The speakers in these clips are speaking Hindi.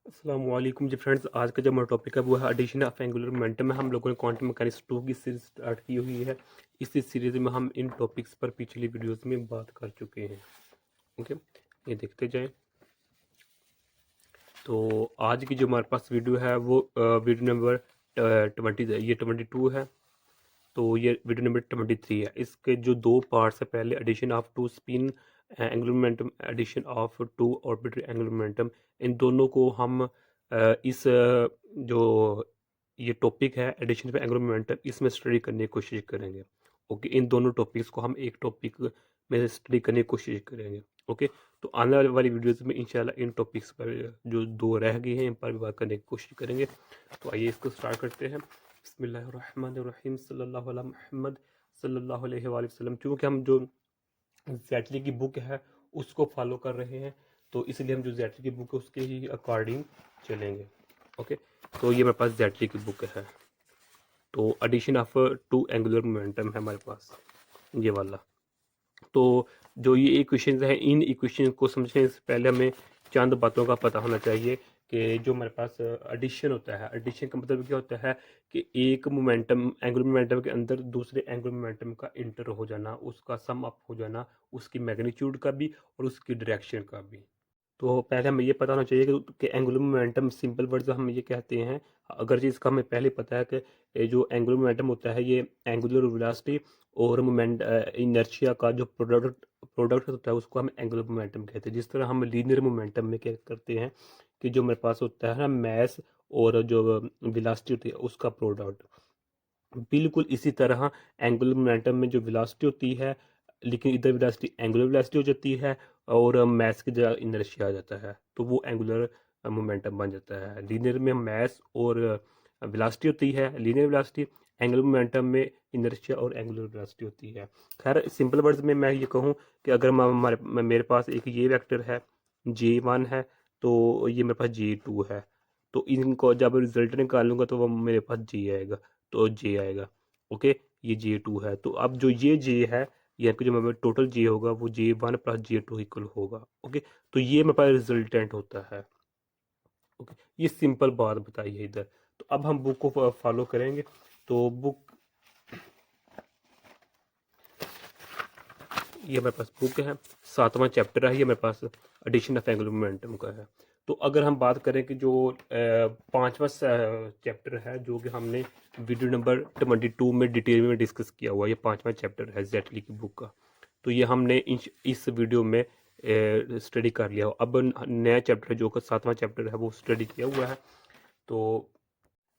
अस्सलाम वालेकुम जी फ्रेंड्स। आज का जो हमारा टॉपिक है वो है एडिशन ऑफ एंगुलर मोमेंटम में। हम लोगों ने क्वांटम मैकेनिक्स 2 की सीरीज स्टार्ट की हुई है। इसी सीरीज में हम इन टॉपिक्स पर पिछली वीडियोस में बात कर चुके हैं। ओके, ये देखते जाएं। तो आज की जो हमारे पास वीडियो है वो वीडियो नंबर 20, ये 22 है। तो ये वीडियो नंबर 23 है। इसके जो दो पार्ट्स है, पहले addition of two spin angular momentum, addition of two orbital angular momentum, इन दोनों को हम इस जो ये टॉपिक है एडिशन ऑफ एंगुलर मोमेंटम, इसमें स्टडी करने की कोशिश करेंगे। ओके, इन दोनों टॉपिक्स को हम एक टॉपिक में स्टडी करने की कोशिश करेंगे। ओके, तो आने वाली वीडियोस में इंशाल्लाह इन टॉपिक्स पर जो दो रह गए हैं इन पर भी बात करने की कोशिश करेंगे। तो आइए इसको स्टार्ट करते हैं। बिस्मिल्लाहिर्रहमानिर्रहीम, सल्लल्लाहु अला मुहम्मद सल्लल्लाहु अलैहि वसल्लम। क्योंकि हम जो जैटली की बुक है उसको फॉलो कर रहे हैं, तो इसलिए हम जो जैटली की बुक है उसके ही अकॉर्डिंग चलेंगे। ओके, तो ये मेरे पास जैटली की बुक है। तो addition of two angular momentum है हमारे पास, ये वाला। तो जो ये इक्वेशंस हैं, इन इक्वेशन को समझने से पहले हमें चंद बातों का पता होना चाहिए कि जो हमारे पास एडिशन होता है, एडिशन का मतलब क्या होता है कि एक मोमेंटम, एंगुलर मोमेंटम के अंदर दूसरे एंगुलर मोमेंटम का इंटर हो जाना, उसका सम अप हो जाना, उसकी मैग्नीट्यूड का भी और उसकी डायरेक्शन का भी। तो पहले हमें ये पता होना चाहिए कि एंगुलर मोमेंटम, सिंपल वर्ड्स हम ये कहते हैं, अगर चीज़ का हमें पहले पता है कि ये जो एंगुलर मोमेंटम होता है ये एंगुलर वेलोसिटी और मोमेंट इनर्शिया का जो प्रोडक्ट प्रोडक्ट होता है उसको हम एंगुलर मोमेंटम कहते हैं। जिस तरह हम लीनियर मोमेंटम में क्या करते हैं कि जो हमारे पास होता है ना मैस और जो वेलोसिटी होती है उसका प्रोडक्ट, बिल्कुल इसी तरह एंगुलर मोमेंटम में जो वेलोसिटी होती है, लेकिन इधर वेलोसिटी एंगुलर वेलोसिटी हो जाती है और मैस की जगह इनर्शिया आ जाता है, तो वो एंगुलर मोमेंटम बन जाता है। लीनियर में मैस और वेलोसिटी होती है, लीनियर वेलोसिटी। एंगुलर मोमेंटम में इनर्शिया और एंगुलर वेलोसिटी होती है। खैर, सिंपल वर्ड्स में मैं ये कहूँ कि अगर मेरे पास एक ये वेक्टर है J1 है, तो ये मेरे पास J2 है, तो इनको जब रिजल्ट निकालूंगा तो वो मेरे पास J आएगा, तो जे आएगा। ओके, ये J2 है। तो अब जो ये जे है, ये आपका जो मेरे टोटल जे होगा वो J1 प्लस J2 इक्वल होगा। ओके, तो ये मेरे पास रिजल्टेंट होता है। ओके, ये सिंपल बात बताई है इधर। तो अब हम बुक को फॉलो करेंगे। तो बुक, ये मेरे पास बुक है, 7वां चैप्टर है ये मेरे पास, एडिशन ऑफ एंगुलर मोमेंटम का है। तो अगर हम बात करें कि जो 5वां चैप्टर है जो कि हमने वीडियो नंबर 22 में डिटेल में डिस्कस किया हुआ, ये 5वां चैप्टर है जेटली की बुक का। तो ये हमने इस वीडियो में स्टडी कर लिया। अब नया चैप्टर जो कि 7वां चैप्टर है वो स्टडी किया हुआ है। तो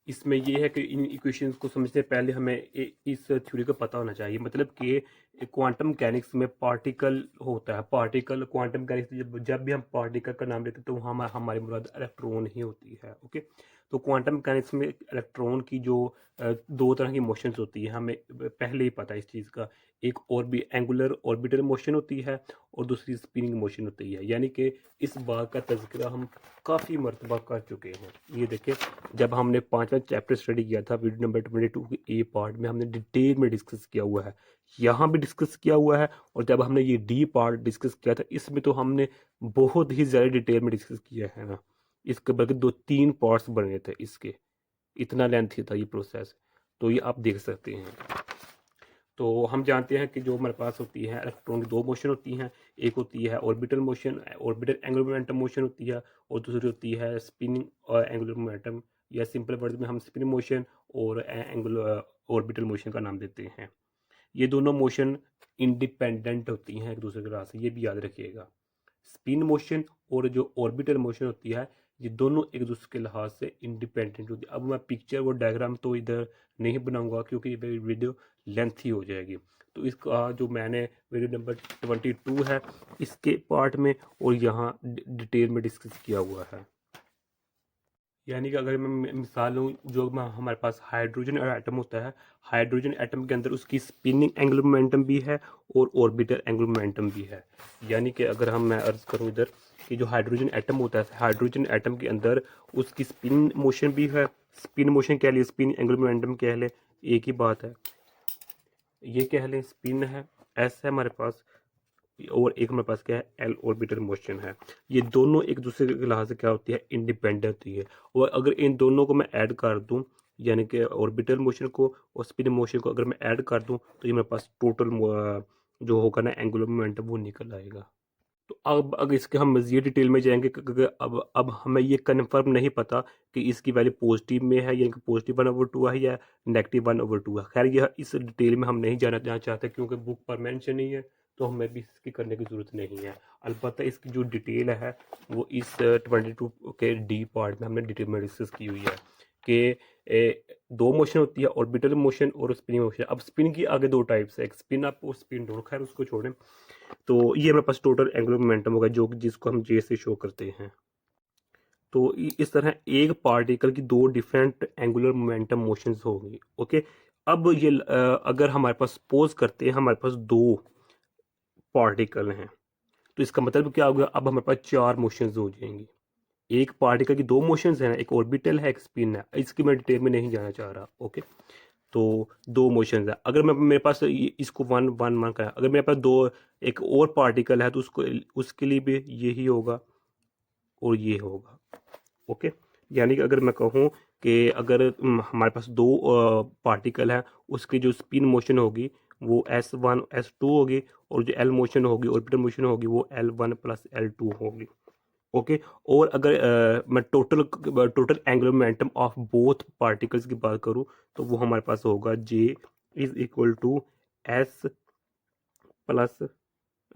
इसमें ये है कि इन इक्वेशंस को समझने से पहले हमें इस थ्योरी का पता होना चाहिए। मतलब कि क्वांटम मैकेनिक्स में पार्टिकल होता है, पार्टिकल क्वांटम मैकेनिक्स, जब भी हम पार्टिकल का नाम लेते हैं तो वहाँ हमारी मुराद इलेक्ट्रॉन ही होती है। ओके, तो क्वांटम मैकेनिक्स में इलेक्ट्रॉन की जो दो तरह की मोशंस होती है, हमें पहले ही पता है इस चीज़ का। एक और भी एंगुलर ऑर्बिटल मोशन होती है और दूसरी स्पिनिंग मोशन होती है। यानी कि इस बात का तज़किरा हम काफ़ी मरतबा कर चुके हैं। ये देखें, जब हमने 5वां चैप्टर स्टडी किया था वीडियो नंबर 22 के ए पार्ट में, हमने डिटेल में डिस्कस किया हुआ है, यहाँ भी डिस्कस किया हुआ है। और जब हमने ये डी पार्ट डिस्कस किया था इसमें तो हमने बहुत ही ज़्यादा डिटेल में डिस्कस किया है ना। इसके बल्कि 2-3 पार्ट्स बने थे इसके, इतना लेंथी था ये प्रोसेस। तो ये आप देख सकते हैं। तो हम जानते हैं कि जो हमारे पास होती है इलेक्ट्रॉन की दो मोशन होती हैं। एक होती है orbital motion, orbital angular momentum motion होती है, और दूसरी होती है स्पिनिंग और एंगुलर मोमेंटम, या सिंपल वर्ड में हम स्पिनिंग मोशन और एंगुलर ऑर्बिटल मोशन का नाम देते हैं। ये दोनों मोशन इंडिपेंडेंट होती हैं एक दूसरे के साथ से, ये भी याद रखिएगा। स्पिन मोशन और जो ऑर्बिटल मोशन होती है, ये दोनों एक दूसरे के लिहाज से इंडिपेंडेंट होती है। अब मैं पिक्चर और डायग्राम तो इधर नहीं बनाऊंगा क्योंकि ये वीडियो लेंथी हो जाएगी। तो इसका जो मैंने वीडियो नंबर 22 है इसके पार्ट में और यहाँ डिटेल में डिस्कस किया हुआ है। यानी कि अगर मैं मिसाल लूँ, जो हमारे पास हाइड्रोजन एटम होता है, हाइड्रोजन एटम के अंदर उसकी स्पिनिंग एंगुलर मोमेंटम भी है और ऑर्बिटल एंगुलर मोमेंटम भी है। यानी कि अगर मैं अर्ज करूँ इधर कि जो हाइड्रोजन एटम होता है, हाइड्रोजन एटम के अंदर उसकी स्पिन मोशन भी है। स्पिन मोशन कह ले, स्पिन एंगुलर मोमेंटम कह ले, एक ही बात है। ये कह लें स्पिन है, एस है हमारे पास, और एक हमारे पास क्या है, एल ऑर्बिटल मोशन है। ये दोनों एक दूसरे के लिहाज से क्या होती है, इंडिपेंडेंट होती है। और अगर इन दोनों को मैं ऐड कर दूं, यानी कि ऑर्बिटल मोशन को और स्पिन मोशन को अगर मैं ऐड कर दूं, तो ये मेरे पास टोटल जो होगा ना एंगुलर मोमेंटम वो निकल आएगा। तो अब अगर इसके हम मज़ीद डिटेल में जाएंगे, क्योंकि अब हमें ये कन्फर्म नहीं पता कि इसकी वैल्यू पॉजिटिव में है, यानी कि पॉजिटिव 1/2 है या नेगेटिव 1/2 है। खैर यह इस डिटेल में हम नहीं जाना चाहते, क्योंकि बुक पर मेंशन नहीं है, तो हमें भी इसकी करने की ज़रूरत नहीं है। अलबत्ता इसकी जो डिटेल है वो इस 22 के डी पार्ट में हमने डिटेल में डिस्कस की हुई है कि दो मोशन होती है, ऑर्बिटल मोशन और स्पिनिंग मोशन। अब स्पिन की आगे दो टाइप्स है, एक स्पिन अप और स्पिन डाउन। खैर उसको छोड़ें। तो ये हमारे पास टोटल एंगुलर मोमेंटम होगा, जो जिसको हम जे से शो करते हैं। तो इस तरह एक पार्टिकल की दो डिफरेंट एंगुलर मोमेंटम मोशंस होंगी। ओके, अब ये अगर हमारे पास सपोज करते हैं हमारे पास दो पार्टिकल हैं, तो इसका मतलब क्या होगा, अब हमारे पास चार मोशंस हो जाएंगी। एक पार्टिकल की दो मोशंस हैं, एक ऑर्बिटल है एक स्पिन है, इसकी मैं डिटेल में नहीं जाना चाह रहा। ओके, तो दो मोशंस है। अगर मैं मेरे पास इसको वन वन वन करा, अगर मेरे पास दो एक और पार्टिकल है, तो उसको उसके लिए भी यही होगा और ये होगा। ओके, यानी कि अगर मैं कहूँ कि अगर हमारे पास दो पार्टिकल है, उसकी जो स्पिन मोशन होगी वो S1 S2 होगी, और जो एल मोशन होगी ऑर्बिटल मोशन होगी वो L1 + L2 होगी। ओके, और अगर मैं total angular momentum of both particles की बात करूँ, तो वो हमारे पास होगा J = S प्लस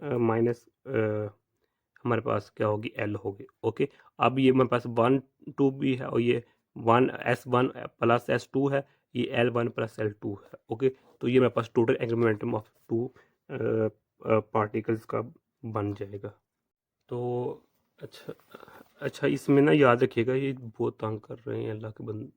माइनस हमारे पास क्या होगी, एल होगी। ओके, अब ये मेरे पास 1 2 भी है, और ये 1 S1 + S2 है, ये L1 + L2 है। ओके, तो ये मेरे पास total angular momentum of two particles का बन जाएगा। तो अच्छा अच्छा, इसमें ना याद रखिएगा, ये बहुत तंग कर रहे हैं अल्लाह के बंद,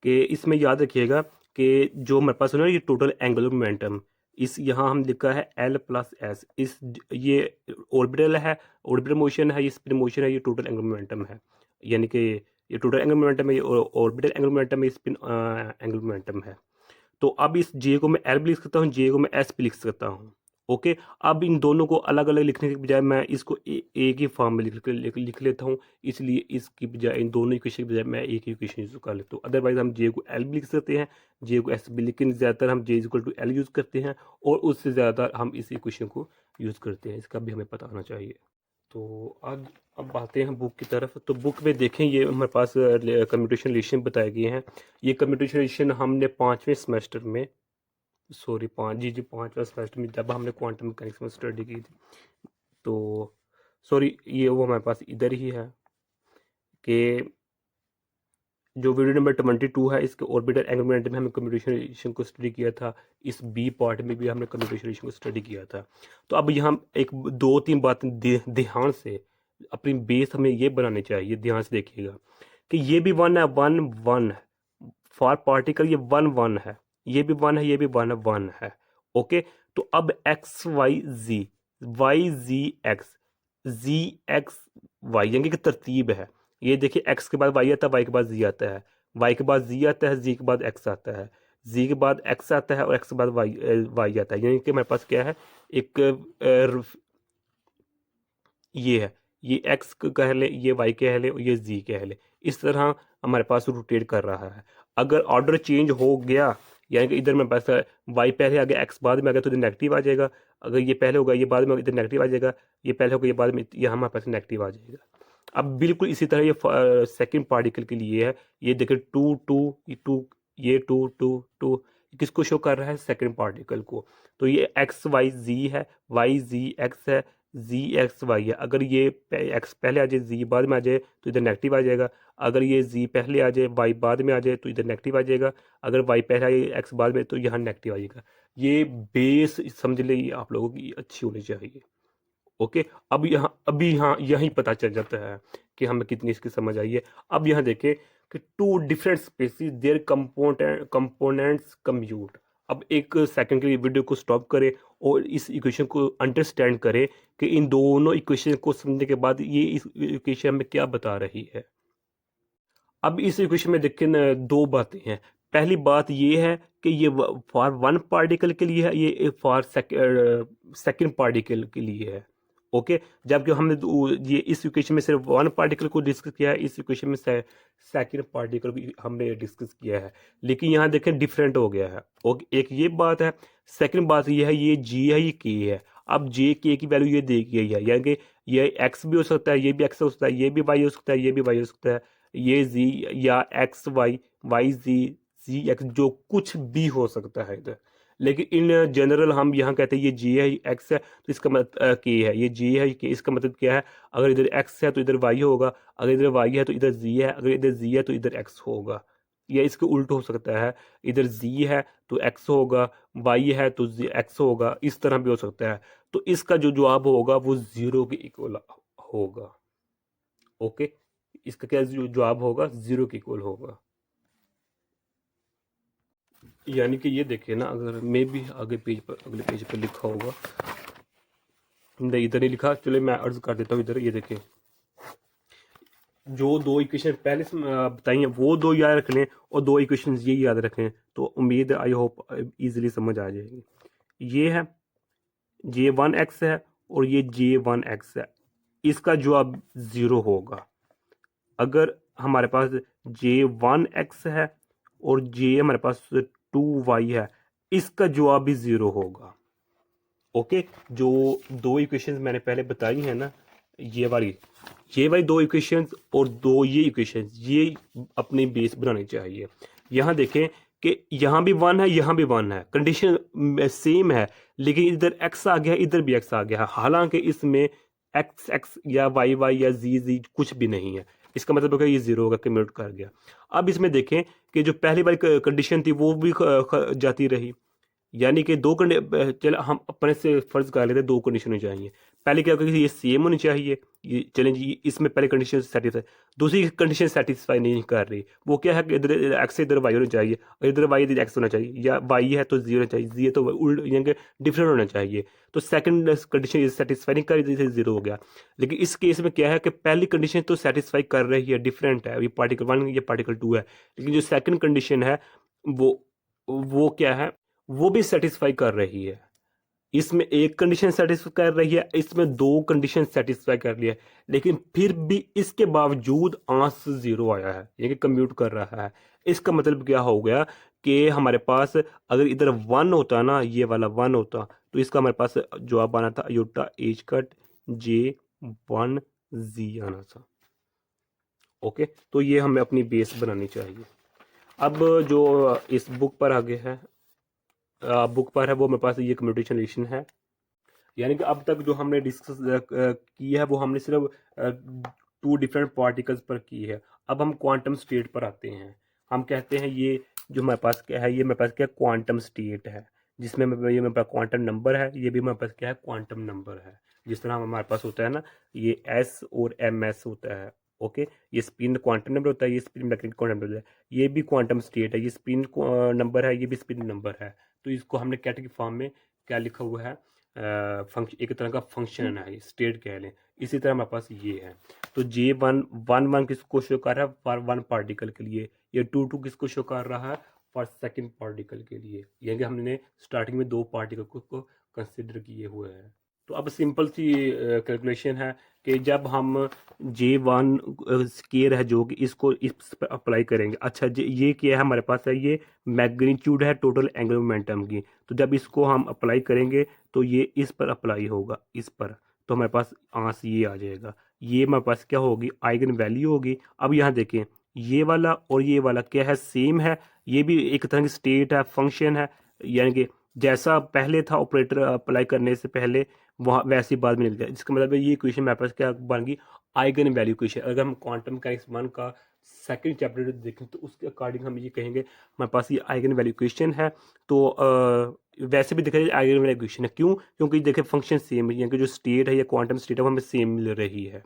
कि इसमें याद रखिएगा कि जो हमारे पास है ना ये टोटल एंगुलर मोमेंटम, इस यहाँ हम लिखा है L + S, इस ये ऑर्बिटल है, ऑर्बिटल मोशन है, ये स्पिन मोशन है, ये टोटल एंगुलर मोमेंटम है। यानी कि ये टोटल एंगुलर मोमेंटम है, ये ऑर्बिटल एंगुलर मोमेंटम है, ये स्पिन एंगुलर मोमेंटम है। तो अब इस जे को मैं एल भी लिख सकता हूँ, जे को मैं एस भी लिख सकता हूँ। ओके, अब इन दोनों को अलग अलग लिखने के बजाय मैं इसको एक ही फॉर्म में लिख लेता हूँ, इसलिए इसकी बजाय इन दोनों इक्वेशन की बजाय मैं एक ही इक्वेशन यूज़ कर लेता हूँ। अदरवाइज हम जे को एल भी लिख सकते हैं, जे को एस भी, लेकिन ज़्यादातर हम जे = एल यूज़ करते हैं, और उससे ज़्यादा हम इस इक्वेशन को यूज़ करते हैं। इसका भी हमें पता होना चाहिए। तो आज अब आते हैं बुक की तरफ। तो बुक में देखें, ये हमारे पास कम्यूटेशन रिलेशन बताए गए हैं। ये कम्यूटेशन रिलेशन हमने 5वें सेमेस्टर में, सॉरी 5वां सेमेस्टर में जब हमने क्वांटम मैकेनिक्स में स्टडी की थी, तो सॉरी ये वो हमारे पास इधर ही है कि जो वीडियो नंबर 22 है, इसके ऑर्बिटल एंगुलर मोमेंटम में हमने कम्यूटेशन रिलेशन को स्टडी किया था। इस बी पार्ट में भी हमने कम्यूटेशन रिलेशन को स्टडी किया था। तो अब यहाँ एक दो तीन बातें ध्यान से अपनी बेस हमें ये बनानी चाहिए, ध्यान से देखिएगा कि ये भी वन है, वन वन है फॉर पार्टिकल, ये वन वन है, ये भी वन है, ये भी वन है, वन है। ओके, तो अब एक्स वाई जी, वाई जी एक्स, जी एक्स वाई, यानी कि तरतीब है। ये देखिए, एक्स के बाद वाई आता है, वाई के बाद जी आता है, वाई के बाद जी आता है, जी के बाद एक्स आता है, जी के बाद एक्स आता है, और एक्स के बाद वाई आता है। यानी कि हमारे पास क्या है, एक ये है, ये एक्स कह ले, ये वाई कह ले, और ये जी कह ले। इस तरह हमारे पास रोटेट कर रहा है। अगर ऑर्डर चेंज हो गया, यानी कि इधर मेरे पास वाई पहले आ गया, एक्स बाद में आ गया, तो इधर नेगेटिव आ जाएगा। अगर ये पहले होगा, ये बाद में, इधर नेगेटिव आ जाएगा। ये पहले होगा, ये बाद में, यहाँ हमारे पास नेगेटिव आ जाएगा। अब बिल्कुल इसी तरह ये सेकंड पार्टिकल के लिए है। ये देखिए 2 2 टू, ये 2 2 2 किसको शो कर रहा है, सेकंड पार्टिकल को। तो ये एक्स वाई जी है, वाई जी एक्स है, जी एक्स वाई है। अगर ये एक्स पहले आ जाए, जी बाद में आ जाए, तो इधर नेगेटिव आ जाएगा। अगर ये जी पहले आ जाए, वाई बाद में आ जाए, तो इधर नेगेटिव आ जाएगा। अगर वाई पहले आ जाए, एक्स बाद में, तो यहाँ नेगेटिव आ जाएगा। ये बेस समझ ले, ये आप लोगों की अच्छी होनी चाहिए। ओके, अब यहाँ अभी यहाँ यहीं पता चल जाता है कि हमें कितनी इसकी समझ आई है। अब यहाँ देखें कि two different spaces their components compute. अब एक सेकंड के लिए वीडियो को स्टॉप करें और इस इक्वेशन को अंडरस्टैंड करें कि इन दोनों इक्वेशन को समझने के बाद ये इस इक्वेशन में क्या बता रही है। अब इस इक्वेशन में देखें दो बातें हैं। पहली बात ये है कि ये फॉर वन पार्टिकल के लिए है, ये फॉर सेकंड पार्टिकल के लिए है। ओके, जबकि हमने ये इस इक्वेशन में सिर्फ वन पार्टिकल को डिस्कस किया है, इस इक्वेशन में सेकंड पार्टिकल को हमने डिस्कस किया है, लेकिन यहाँ देखें डिफरेंट हो गया है। ओके, एक ये बात है। सेकंड बात ये है, ये जी है, ये के है। अब जे के की वैल्यू ये दी गई है, यानी कि ये एक्स भी हो सकता है, ये भी एक्स हो सकता है, ये भी वाई हो सकता है, ये भी वाई हो सकता है, ये जी या एक्स वाई, वाई जी, जी एक्स, जो कुछ भी हो सकता है इधर। लेकिन इन जनरल हम यहाँ कहते हैं ये जी है, एक्स है, तो इसका मतलब के है, ये जी है के, इसका मतलब क्या है, अगर इधर एक्स है तो इधर वाई होगा, अगर इधर वाई है तो इधर जी है, अगर इधर जी है तो इधर एक्स होगा, या इसके उल्ट हो सकता है, इधर जी है तो एक्स होगा, वाई है तो एक्स होगा, इस तरह भी हो सकता है। तो इसका जो जवाब होगा वो जीरो के इक्वल होगा। ओके, इसका क्या जवाब होगा, जीरो के इक्वल होगा। यानी कि ये देखिए ना, अगर मैं भी आगे पेज पर, अगले पेज पर लिखा होगा, नहीं इधर नहीं लिखा, चलो मैं अर्ज कर देता हूँ इधर। ये देखिए, जो दो इक्वेशन पहले से बताई हैं वो दो याद रख लें, और दो इक्वेशन ये याद रखें, तो उम्मीद आई होप इजीली समझ आ जाएगी। ये है जे वन एक्स है, और ये जे वन एक्स है, इसका जवाब ज़ीरो होगा। अगर हमारे पास जे वन एक्स है और जे हमारे पास टू वाई है, इसका जवाब भी ज़ीरो होगा। ओके, जो दो इक्वेशंस मैंने पहले बताई हैं ना, ये वाली दो इक्वेशंस और दो ये इक्वेशंस, ये अपनी बेस बनानी चाहिए। यहाँ देखें कि यहाँ भी वन है, यहाँ भी वन है, कंडीशन सेम है, लेकिन इधर एक्स आ गया, इधर भी एक्स आ गया, हालांकि इसमें एक्स एक्स या वाई वाई या जी जी कुछ भी नहीं है। इसका मतलब होगा ये जीरो होगा, कम्यूट कर गया। अब इसमें देखें कि जो पहली वाली कंडीशन थी वो भी जाती रही, यानी कि दो चल हम अपने से फर्ज कर लेते हैं, दो कंडीशन होनी चाहिए। पहले क्या होगा कि ये सेम होनी चाहिए, ये चलें जी, इसमें पहले कंडीशन सेटिस्फाई, दूसरी कंडीशन सेटिस्फाई नहीं कर रही, वो क्या है कि इधर एक्स से इधर वाई होना चाहिए, और इधर वाई इधर एक्स होना चाहिए, या वाई है तो जी होना चाहिए, जी है तो उल्ट यानी कि डिफरेंट होना चाहिए। तो सेकंड कंडीशन सेटिस्फाई नहीं कर रही, जीरो हो गया। लेकिन इस केस में क्या है कि पहली कंडीशन तो सेटिस्फाई कर रही है, डिफरेंट है, ये पार्टिकल वन, ये पार्टिकल टू है, लेकिन जो सेकंड कंडीशन है वो वो क्या है, वो भी सेटिस्फाई कर रही है। इसमें एक कंडीशन सेटिस्फाई कर रही है, इसमें दो कंडीशन सेटिस्फाई कर लिया है, लेकिन फिर भी इसके बावजूद आंसर जीरो आया है, यानी कंप्यूट कर रहा है। इसका मतलब क्या हो गया कि हमारे पास अगर इधर वन होता ना, ये वाला वन होता, तो इसका हमारे पास जवाब आना था अयोटा एच कट जे वन जी आना था। ओके, तो ये हमें अपनी बेस बनानी चाहिए। अब जो इस बुक पर आगे है, बुक पर है, वो मेरे पास ये कम्यूटेशन रिलेशन है। यानी कि अब तक जो हमने डिस्कस की है वो हमने सिर्फ टू डिफरेंट पार्टिकल्स पर की है। अब हम क्वांटम स्टेट पर आते हैं। हम कहते हैं ये जो मेरे पास क्या है, ये मेरे पास क्या क्वांटम स्टेट है, जिसमें ये मेरे पास क्वांटम नंबर है, ये भी मेरे पास क्या है क्वांटम नंबर है। जिस तरह हमारे पास होता है ना, ये एस और एम एस होता है। ओके, ये स्पिन क्वांटम नंबर होता है, ये स्पिन मैग्नेटिक क्वांटम नंबर होता है, ये भी क्वांटम स्टेट है, ये स्पिन नंबर है, ये भी स्पिन नंबर है। तो इसको हमने कैटेगरी फॉर्म में क्या लिखा हुआ है, फंक्शन, एक तरह का फंक्शन है, स्टेट कह लें। इसी तरह हमारे पास ये है। तो जे वन वन वन किसको शो कर रहा है, फॉर वन पार्टिकल के लिए, ये टू टू किसको शो कर रहा है, फॉर सेकंड पार्टिकल के लिए, यानी कि हमने स्टार्टिंग में दो पार्टिकल को कंसिडर किए हुए हैं। तो अब सिंपल सी कैलकुलेशन है कि जब हम जे वन स्केयर है जो कि इसको इस पर अप्लाई करेंगे, अच्छा ये क्या है हमारे पास है, ये मैग्नीट्यूड है टोटल एंगुलर मोमेंटम की। तो जब इसको हम अप्लाई करेंगे तो ये इस पर अप्लाई होगा, इस पर, तो हमारे पास आंसर ये आ जाएगा। ये हमारे पास क्या होगी, आइगन वैल्यू होगी। अब यहाँ देखें, ये वाला और ये वाला क्या है, सेम है, ये भी एक तरह की स्टेट है, फंक्शन है, यानी कि जैसा पहले था ऑपरेटर अप्लाई करने से पहले, वहाँ वैसी बाद में निकल गया। जिसका मतलब है ये इक्वेशन मेरे पास क्या बन गई, आइगन वैल्यू इक्वेशन। अगर हम क्वांटम मैकेनिक्स वन का सेकंड चैप्टर देखें तो उसके अकॉर्डिंग हम ये कहेंगे हमारे पास ये आइगन वैल्यू इक्वेशन है। तो वैसे भी देखा जाए आइगन वैल्यू इक्वेशन है, क्यों, क्योंकि देखें फंक्शन सेम है, यानी कि जो स्टेट है या क्वांटम स्टेट है वो हमें सेम मिल रही है।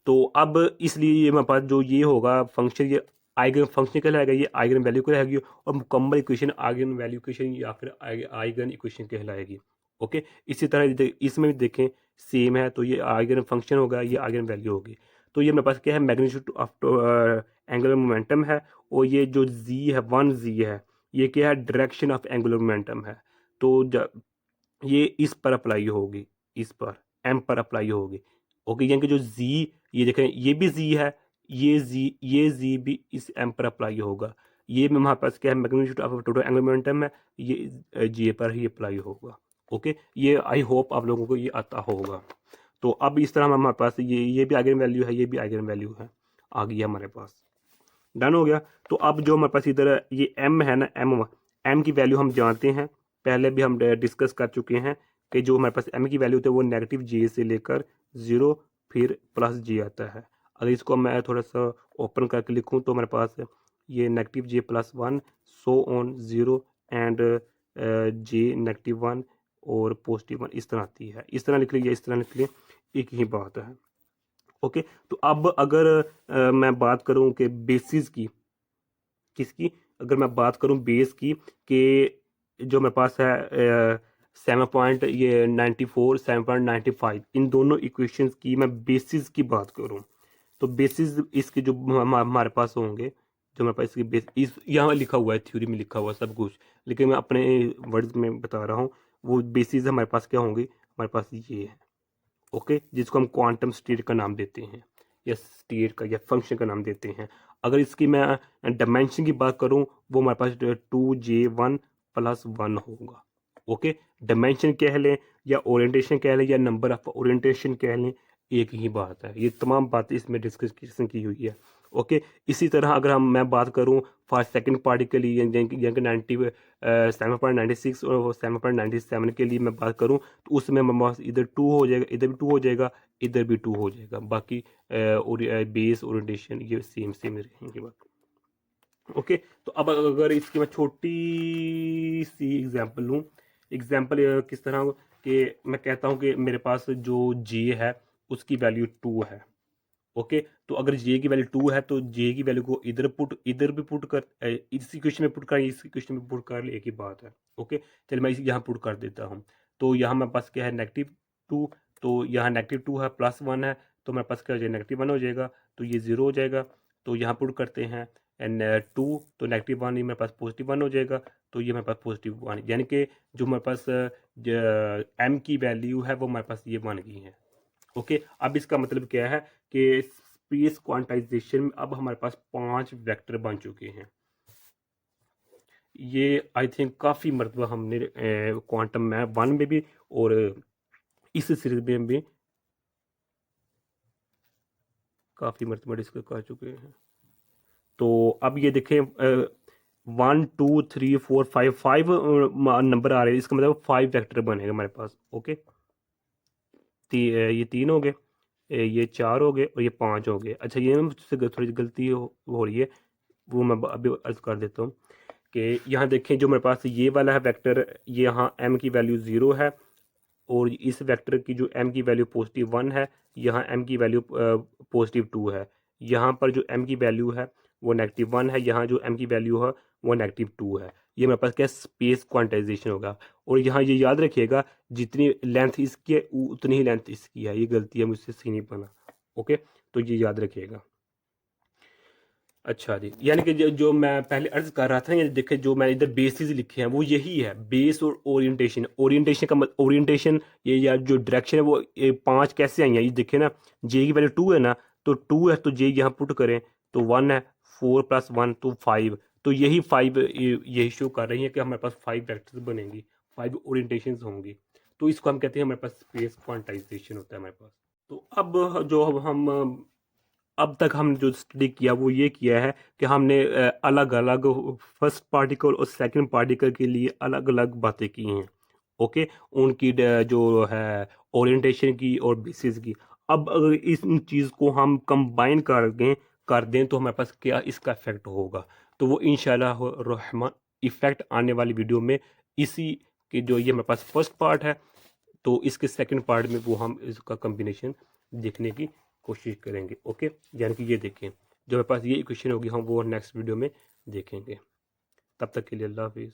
तो अब इसलिए ये हमारे पास जो ये होगा फंक्शन, ये आइगन फंक्शन कहलाएगा, ये आइगन वैल्यू कहलाएगी, और मुकम्मल इक्वेशन आइगन वैल्यू इक्वेशन या फिर आइगन इक्वेशन कहलाएगी। ओके, इसी तरह इसमें भी देखें सेम है, तो ये आइगन फंक्शन होगा, ये आइगन वैल्यू होगी। तो ये मेरे पास क्या है, मैग्नीट्यूड ऑफ एंगुलर मोमेंटम है, और ये जो जी है 1 जी है ये क्या है, डायरेक्शन ऑफ एंगुलर मोमेंटम है। तो ये इस पर अप्लाई होगी, इस पर एम पर अप्लाई होगी। ओके, यानी कि जो जी, ये देखें ये भी जी है, ये जी भी इस एम पर अप्लाई होगा। ये हमारे पास क्या है, magnitude of total angular momentum है, ये जी पर ही अप्लाई होगा। ओके, ये आई होप आप लोगों को ये आता होगा। तो अब इस तरह हमारे पास ये भी आइगन वैल्यू है, ये भी आइगन वैल्यू है, आ गई हमारे पास। डन हो गया। तो अब जो हमारे पास इधर ये एम है ना, एम की वैल्यू हम जानते हैं, पहले भी हम डिस्कस कर चुके हैं कि जो हमारे पास एम की वैल्यू होती है वो नेगेटिव जे से लेकर 0 फिर प्लस जे आता है। अगर इसको मैं थोड़ा सा ओपन करके लिखूं तो हमारे पास ये negative J +1 so on 0 and J -1 और +1 इस तरह आती है। इस तरह लिख लीजिए, इस तरह लिख लीजिए, एक ही बात है। ओके, तो अब अगर मैं बात करूं कि बेसिस की, किसकी, अगर मैं बात करूं बेस की, कि जो मेरे पास है 7.94 7.95, इन दोनों इक्वेशंस की मैं बेसिस की बात करूं, तो बेसिस इसके जो हमारे पास होंगे, जो हमारे पास इसके बेस इस यहाँ लिखा हुआ है, थ्योरी में लिखा हुआ है सब कुछ, लेकिन मैं अपने वर्ड्स में बता रहा हूँ। वो बेसिस हमारे पास क्या होंगे, हमारे पास ये है। ओके, जिसको हम क्वांटम स्टेट का नाम देते हैं, या स्टेट का या फंक्शन का नाम देते हैं। अगर इसकी मैं डायमेंशन की बात करूं, वो हमारे पास 2J1+1 होगा। ओके, डायमेंशन कह लें या ओरिएंटेशन कह लें या नंबर ऑफ ओरिएंटेशन कह लें, एक ही बात है। ये तमाम बातें इसमें डिस्कशन की हुई है। ओके, इसी तरह अगर मैं बात करूं फॉर सेकंड पार्टिकल के लिए, यानी कि 7.96 और 7.97 के लिए मैं बात करूं, तो उसमें हमारे पास इधर 2 हो जाएगा, इधर भी 2 हो जाएगा, इधर भी 2 हो जाएगा। बाकी बेस ओरिएंटेशन ये सेम सेम रहेंगे बाकी। ओके, तो अब अगर इसकी मैं छोटी सी एग्जांपल लूँ, एग्जांपल किस तरह कि मैं कहता हूँ कि मेरे पास जो जे है उसकी वैल्यू 2 है। ओके, तो अगर जे की वैल्यू 2 है तो जे की वैल्यू को इधर भी पुट कर, इस इक्वेशन में पुट कर, इस इक्वेशन में पुट कर, एक ही बात है। ओके, चलिए मैं इसे यहाँ पुट कर देता हूँ। तो यहाँ मेरे पास क्या है, -2, तो यहाँ -2 है, +1 है, तो मेरे पास क्या हो जाएगा, -1 हो जाएगा, तो ये 0 हो जाएगा। तो यहाँ पुट करते हैं एंड 2, तो -1 ही मेरे पास +1 हो जाएगा, तो ये मेरे पास +1, यानी कि जो मेरे पास एम की वैल्यू है वो हमारे पास ये 1 की है। ओके, अब इसका मतलब क्या है कि स्पेस क्वांटाइजेशन में अब हमारे पास 5 वेक्टर बन चुके हैं। ये आई थिंक काफ़ी मरतबा हमने क्वांटम में 1 में भी और इस सीरीज में भी काफ़ी मरतबा डिस्कस कर चुके हैं। तो अब ये देखें 1 2 3 4 5 नंबर आ रहे हैं, इसका मतलब 5 वेक्टर बनेगा हमारे पास। ओके, ये 3 हो गए, ये 4 हो गए और ये 5 हो गए। अच्छा, ये मुझसे थोड़ी गलती हो रही है, वो मैं अभी अर्ज कर देता हूँ कि यहाँ देखें जो मेरे पास ये वाला है वेक्टर, ये यहाँ m की वैल्यू 0 है, और इस वेक्टर की जो m की वैल्यू +1 है, यहाँ m की वैल्यू +2 है। यहाँ पर जो m की वैल्यू है वो -1 है, यहाँ जो m की वैल्यू है वो -2 है। ये मेरे पास क्या स्पेस क्वांटाइजेशन होगा। और यहाँ ये याद रखिएगा, जितनी लेंथ इसकी है उतनी ही लेंथ इसकी है। ये गलती है मुझसे, सही नहीं बना। ओके, तो ये याद रखिएगा। अच्छा जी, यानी कि जो मैं पहले अर्ज कर रहा था, ये देखे जो मैंने इधर बेसिस लिखे हैं वो यही है, बेस और ओरिएंटेशन। ओरिएंटेशन का ओरिएंटेशन ये या जो डायरेक्शन है वो 5 कैसे आई है, ये देखे ना, जे की वैल्यू 2 है ना, तो 2 है तो जे यहाँ पुट करें तो 1 है, 4 + 1 तो 5, तो यही 5 यही शो कर रही है कि हमारे पास 5 वेक्टर्स बनेंगी, 5 ओरिएंटेशन होंगी। तो इसको हम कहते हैं हमारे पास स्पेस क्वांटाइजेशन होता है हमारे पास। तो अब जो हम अब तक हमने जो स्टडी किया वो ये किया है कि हमने अलग अलग फर्स्ट पार्टिकल और सेकंड पार्टिकल के लिए अलग अलग बातें की हैं। ओके, उनकी जो है ओरिएंटेशन की और बेसिस की। अब अगर इस चीज़ को हम कंबाइन कर दें तो हमारे पास क्या इसका इफेक्ट होगा, तो वो इंशाल्लाह रहमान इफेक्ट आने वाली वीडियो में इसी के, जो ये हमारे पास फर्स्ट पार्ट है, तो इसके सेकंड पार्ट में वो हम इसका कम्बिनेशन देखने की कोशिश करेंगे। ओके, यानी कि ये देखें जो मेरे पास ये इक्वेशन होगी हम वो नेक्स्ट वीडियो में देखेंगे। तब तक के लिए अल्लाह हाफिज़।